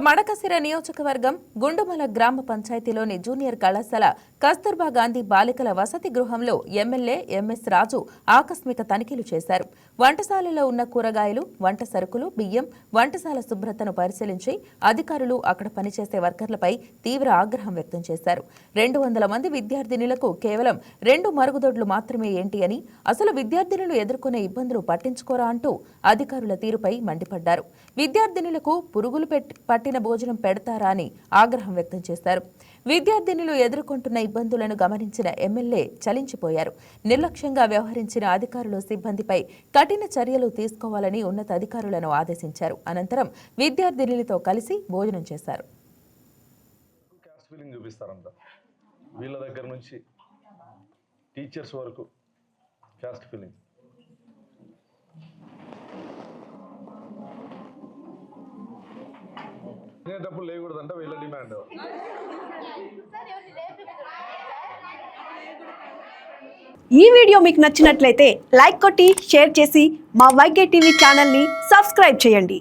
మడకశిర నియోజకవర్గం గుండుమల గ్రామ పంచాయతీలోని జూనియర్ కళాశాల కస్తూర్బా గాంధీ బాలికల వసతి గృహంలో ఎమ్మెల్యే ఎంఎస్ రాజు ఆకస్మిక తనిఖీలు చేశారు. వంటశాలలో ఉన్న కూరగాయలు, వంట సరుకులు, బియ్యం, వంటశాల శుభ్రతను పరిశీలించి అధికారులు అక్కడ పనిచేసే వర్కర్లపై తీవ్ర ఆగ్రహం వ్యక్తం చేశారు. 200 మంది విద్యార్థినులకు కేవలం 2 మరుగుదొడ్లు మాత్రమే ఏంటి అని, అసలు విద్యార్థినులు ఎదుర్కొనే ఇబ్బందులు పట్టించుకోరా అంటూ అధికారుల తీరుపై మండిపడ్డారు. విద్యార్థినులకు పురుగులు పట్టిన భోజనం పెడతారా అని ఆగ్రహం వ్యక్తం చేశారు. విద్యార్థినులు ఎదుర్కొంటున్న ఇబ్బందులను గమనించిన ఎమ్మెల్యే చలించిపోయారు. నిర్లక్ష్యంగా వ్యవహరించిన అధికారులు సిబ్బందిపై కఠిన చర్యలు తీసుకోవాలని ఉన్నతాధికారులను ఆదేశించారు. అనంతరం విద్యార్థినులతో కలిసి భోజనం చేశారు. వీళ్ళ దగ్గర నుంచి టీచర్స్ వరకు క్యాస్ట్ ఫీలింగ్ తినేటప్పుడు లేకూడదంట వీళ్ళ డిమాండ్. ఈ వీడియో మీకు నచ్చినట్లయితే లైక్ కొట్టి షేర్ చేసి మా వైకే టీవీ ఛానల్ని సబ్స్క్రైబ్ చేయండి.